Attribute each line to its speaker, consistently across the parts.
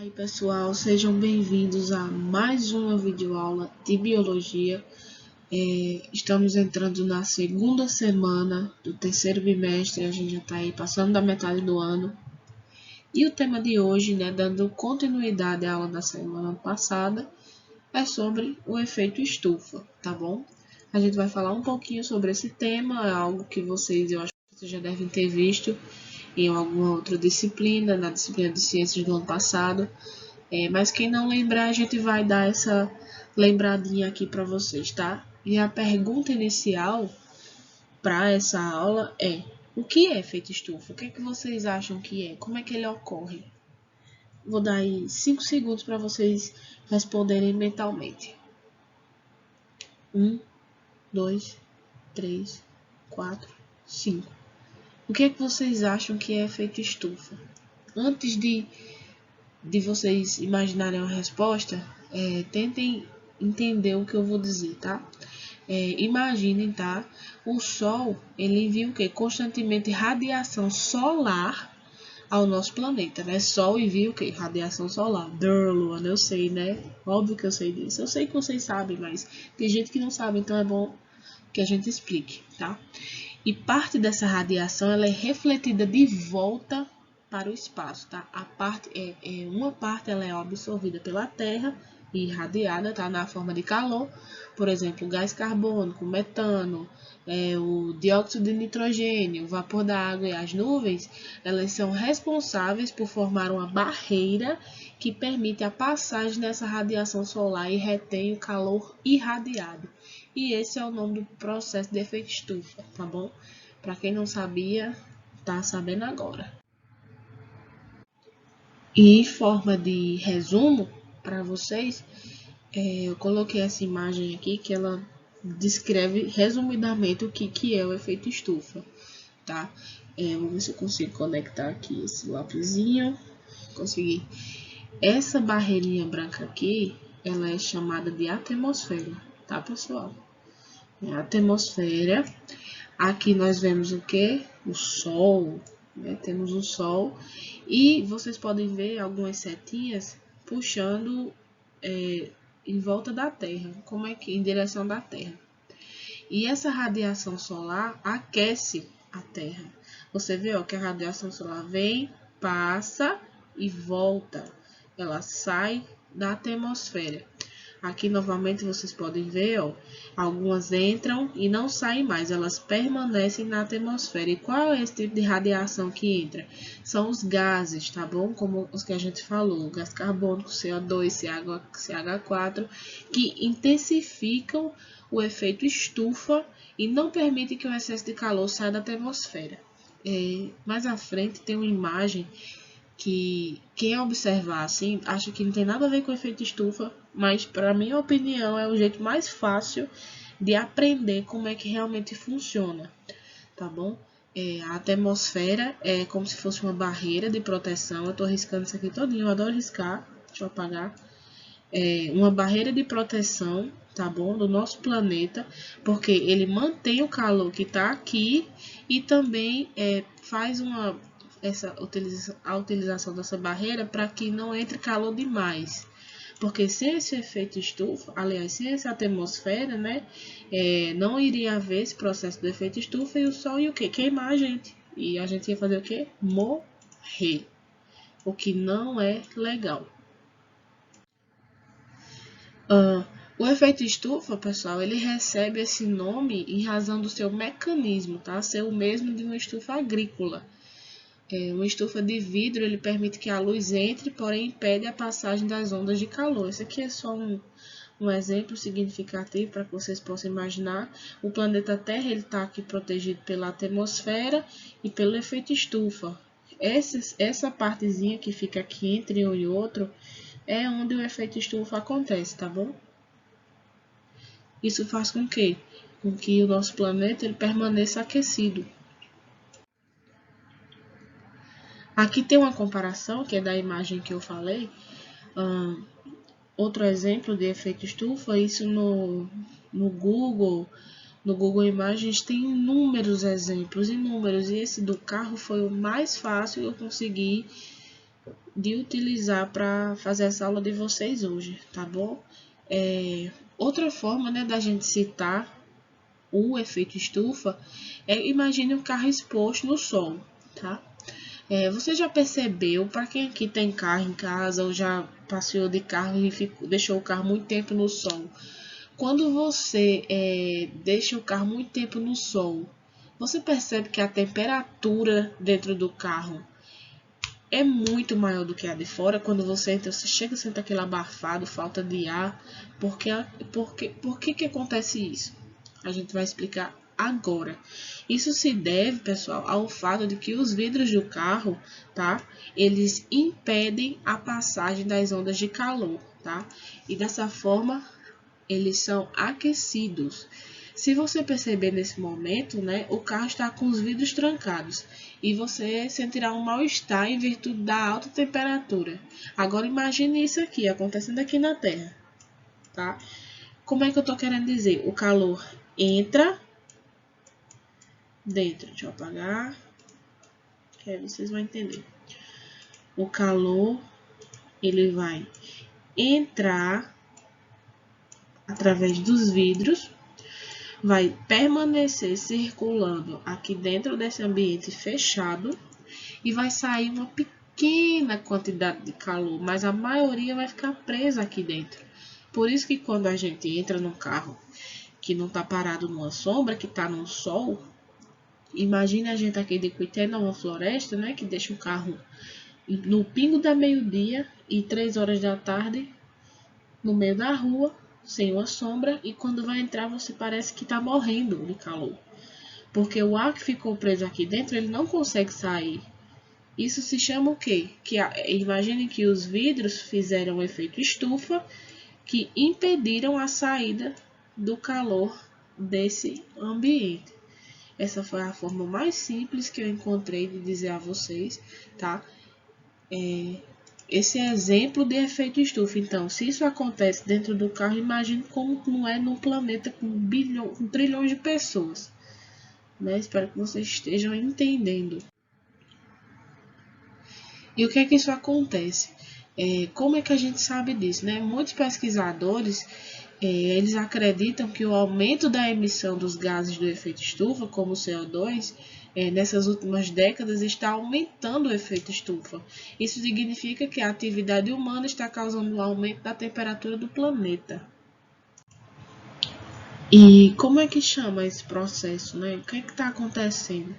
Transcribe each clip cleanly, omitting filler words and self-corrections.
Speaker 1: aí pessoal, sejam bem-vindos a mais uma videoaula de biologia. Estamos entrando na segunda semana do terceiro bimestre, a gente já está aí passando da metade do ano. E o tema de hoje, dando continuidade à aula da semana passada, é sobre o efeito estufa, tá bom? A gente vai falar um pouquinho sobre esse tema, é algo que eu acho que vocês já devem ter visto em alguma outra disciplina, na disciplina de ciências do ano passado. Mas quem não lembrar, a gente vai dar essa lembradinha aqui para vocês, tá? E a pergunta inicial para essa aula é: o que é efeito estufa? O que é que vocês acham que é? Como é que ele ocorre? Vou dar aí 5 segundos para vocês responderem mentalmente. 1, 2, 3, 4, 5. O que é que vocês acham que é efeito estufa? Antes de vocês imaginarem a resposta, tentem entender o que eu vou dizer, tá? Imaginem, tá? O Sol, ele envia o quê? Constantemente radiação solar ao nosso planeta, né? Sol envia o quê? Radiação solar. Luana, eu sei, né? Óbvio que eu sei disso. Eu sei que vocês sabem, mas tem gente que não sabe, então é bom que a gente explique, tá? E parte dessa radiação, ela é refletida de volta para o espaço, tá? Uma parte ela é absorvida pela Terra e irradiada, tá? Na forma de calor, por exemplo, o gás carbônico, o metano, o dióxido de nitrogênio, o vapor da água e as nuvens, elas são responsáveis por formar uma barreira que permite a passagem dessa radiação solar e retém o calor irradiado. E esse é o nome do processo de efeito estufa, tá bom? Para quem não sabia, tá sabendo agora. E em forma de resumo para vocês, eu coloquei essa imagem aqui que ela descreve resumidamente o que é o efeito estufa, tá? Vou ver se eu consigo conectar aqui esse lapisinho. Consegui. Essa barreirinha branca aqui, ela é chamada de atmosfera, tá, pessoal? A atmosfera. Aqui nós vemos o que? O Sol, temos o Sol. E vocês podem ver algumas setinhas puxando em volta da Terra, como é que em direção da Terra. E essa radiação solar aquece a Terra. Você vê, ó, que a radiação solar vem, passa e volta. Ela sai da atmosfera. Aqui novamente vocês podem ver, ó, algumas entram e não saem mais, elas permanecem na atmosfera. E qual é esse tipo de radiação que entra? São os gases, tá bom? Como os que a gente falou, gás carbônico, CO2, CH4, que intensificam o efeito estufa e não permitem que o excesso de calor saia da atmosfera. Mais à frente tem uma imagem que quem observar assim acha que não tem nada a ver com o efeito estufa, mas para minha opinião é o jeito mais fácil de aprender como é que realmente funciona, tá bom? A atmosfera é como se fosse uma barreira de proteção. Eu tô riscando isso aqui todinho, eu adoro riscar, deixa eu apagar. Uma barreira de proteção, tá bom? Do nosso planeta, porque ele mantém o calor que tá aqui e também faz a utilização dessa barreira para que não entre calor demais. Porque sem esse efeito estufa, aliás, sem essa atmosfera, não iria haver esse processo do efeito estufa e o Sol ia o quê? Queimar a gente. E a gente ia fazer o quê? Morrer. O que não é legal. O efeito estufa, pessoal, ele recebe esse nome em razão do seu mecanismo, tá? Ser o mesmo de uma estufa agrícola. Uma estufa de vidro, ele permite que a luz entre, porém impede a passagem das ondas de calor. Esse aqui é só um exemplo significativo para que vocês possam imaginar. O planeta Terra está aqui protegido pela atmosfera e pelo efeito estufa. Essa partezinha que fica aqui entre um e outro é onde o efeito estufa acontece, tá bom? Isso faz com que o nosso planeta ele permaneça aquecido. Aqui tem uma comparação, que é da imagem que eu falei. Outro exemplo de efeito estufa, isso no Google Imagens tem inúmeros exemplos, e esse do carro foi o mais fácil que eu consegui de utilizar para fazer essa aula de vocês hoje, tá bom? Outra forma, né, da gente citar o efeito estufa imagine um carro exposto no sol, tá? Você já percebeu, para quem aqui tem carro em casa ou já passeou de carro e deixou o carro muito tempo no sol, quando você deixa o carro muito tempo no sol, você percebe que a temperatura dentro do carro é muito maior do que a de fora. Quando você entra, você chega a sentir aquele abafado, falta de ar. Por que acontece isso? A gente vai explicar agora. Isso se deve, pessoal, ao fato de que os vidros do carro, tá? Eles impedem a passagem das ondas de calor, tá? E dessa forma, eles são aquecidos. Se você perceber nesse momento, né, o carro está com os vidros trancados e você sentirá um mal-estar em virtude da alta temperatura. Agora imagine isso aqui, acontecendo aqui na Terra, tá? Como é que eu estou querendo dizer? O calor entra dentro. Deixa eu apagar, que aí vocês vão entender. O calor, ele vai entrar através dos vidros, vai permanecer circulando aqui dentro desse ambiente fechado e vai sair uma pequena quantidade de calor, mas a maioria vai ficar presa aqui dentro. Por isso que quando a gente entra num carro que não está parado numa sombra, que está no sol, imagine a gente aqui de Cuité, numa floresta, né, que deixa o carro no pingo da meio-dia e 3 horas da tarde no meio da rua, sem uma sombra, e quando vai entrar você parece que está morrendo de calor. Porque o ar que ficou preso aqui dentro, ele não consegue sair. Isso se chama o quê? Imagine que os vidros fizeram um efeito estufa, que impediram a saída do calor desse ambiente. Essa foi a forma mais simples que eu encontrei de dizer a vocês, tá? Esse é exemplo de efeito estufa. Então, se isso acontece dentro do carro, imagine como não é num planeta com trilhões de pessoas. Né? Espero que vocês estejam entendendo. E o que é que isso acontece? Como é que a gente sabe disso? Né? Muitos pesquisadores eles acreditam que o aumento da emissão dos gases do efeito estufa, como o CO2, nessas últimas décadas está aumentando o efeito estufa. Isso significa que a atividade humana está causando um aumento da temperatura do planeta. E como é que chama esse processo, né? O que é que está acontecendo?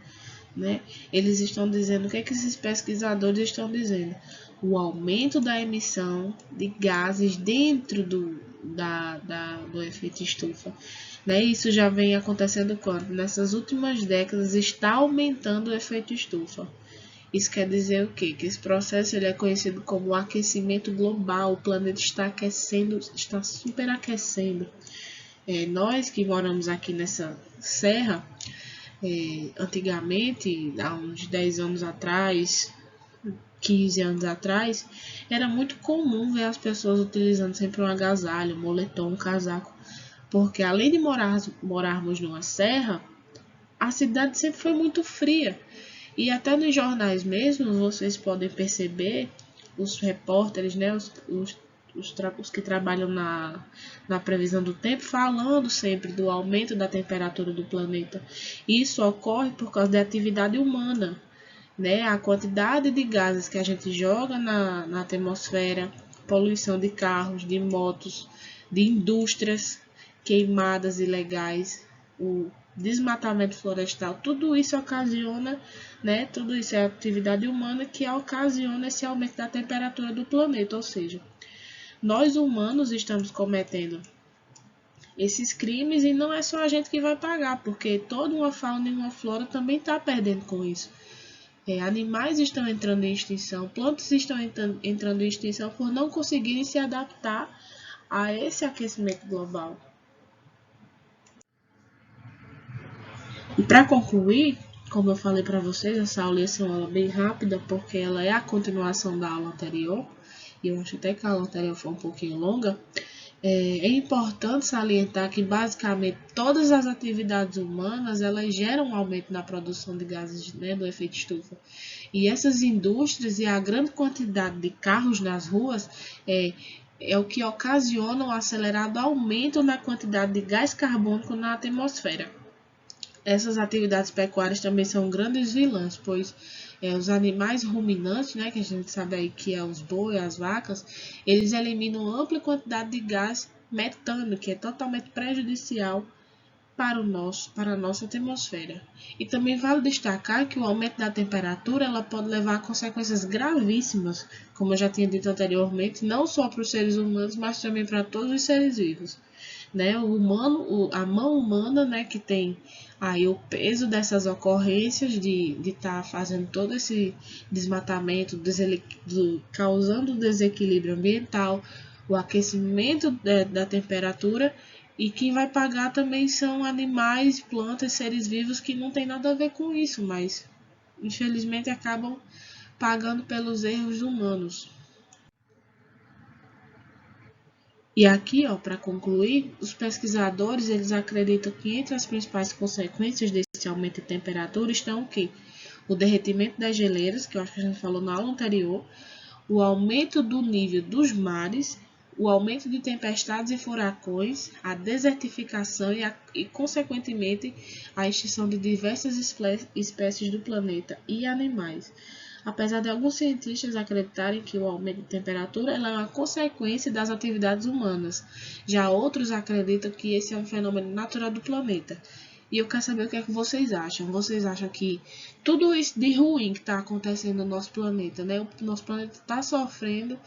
Speaker 1: Né? Eles estão dizendo, o que é que esses pesquisadores estão dizendo? O aumento da emissão de gases dentro do efeito estufa. Né? Isso já vem acontecendo quando? Nessas últimas décadas está aumentando o efeito estufa. Isso quer dizer o quê? Que esse processo ele é conhecido como o aquecimento global. O planeta está aquecendo, está superaquecendo. Nós que moramos aqui nessa serra, antigamente, há uns 10 anos atrás, 15 anos atrás, era muito comum ver as pessoas utilizando sempre um agasalho, um moletom, um casaco, porque além de morarmos numa serra, a cidade sempre foi muito fria. E até nos jornais mesmo, vocês podem perceber, os repórteres, né, os que trabalham na previsão do tempo, falando sempre do aumento da temperatura do planeta. Isso ocorre por causa da atividade humana, né? A quantidade de gases que a gente joga na atmosfera, poluição de carros, de motos, de indústrias, queimadas ilegais, o desmatamento florestal, tudo isso ocasiona, né? Tudo isso é atividade humana que ocasiona esse aumento da temperatura do planeta, ou seja, nós humanos estamos cometendo esses crimes e não é só a gente que vai pagar, porque toda uma fauna e uma flora também está perdendo com isso. Animais estão entrando em extinção, plantas estão entrando em extinção por não conseguirem se adaptar a esse aquecimento global. E para concluir, como eu falei para vocês, essa aula ia ser uma aula bem rápida, porque ela é a continuação da aula anterior, e eu acho até que a aula anterior foi um pouquinho longa. É importante salientar que basicamente todas as atividades humanas elas geram um aumento na produção de gases, né, do efeito estufa. E essas indústrias e a grande quantidade de carros nas ruas é o que ocasiona um acelerado aumento na quantidade de gás carbônico na atmosfera. Essas atividades pecuárias também são grandes vilãs, pois os animais ruminantes, né, que a gente sabe aí que é os bois, as vacas, eles eliminam ampla quantidade de gás metano, que é totalmente prejudicial para a nossa atmosfera. E também vale destacar que o aumento da temperatura ela pode levar a consequências gravíssimas, como eu já tinha dito anteriormente, não só para os seres humanos, mas também para todos os seres vivos. Né? A mão humana, né, que tem aí o peso dessas ocorrências de estar fazendo todo esse desmatamento, causando desequilíbrio ambiental, o aquecimento da temperatura, e quem vai pagar também são animais, plantas, seres vivos que não tem nada a ver com isso, mas infelizmente acabam pagando pelos erros humanos. E aqui, ó, para concluir, os pesquisadores eles acreditam que entre as principais consequências desse aumento de temperatura estão o quê? O derretimento das geleiras, que eu acho que a gente falou na aula anterior, o aumento do nível dos mares, o aumento de tempestades e furacões, a desertificação e consequentemente, a extinção de diversas espécies do planeta e animais. Apesar de alguns cientistas acreditarem que o aumento de temperatura é uma consequência das atividades humanas, já outros acreditam que esse é um fenômeno natural do planeta. E eu quero saber o que é que vocês acham. Vocês acham que tudo isso de ruim que está acontecendo no nosso planeta, né? O nosso planeta está sofrendo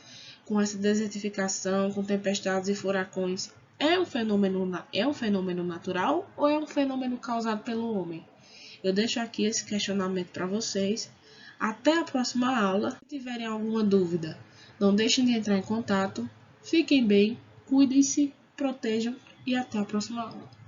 Speaker 1: com essa desertificação, com tempestades e furacões. É um fenômeno natural ou é um fenômeno causado pelo homem? Eu deixo aqui esse questionamento para vocês. Até a próxima aula. Se tiverem alguma dúvida, não deixem de entrar em contato. Fiquem bem, cuidem-se, protejam e até a próxima aula.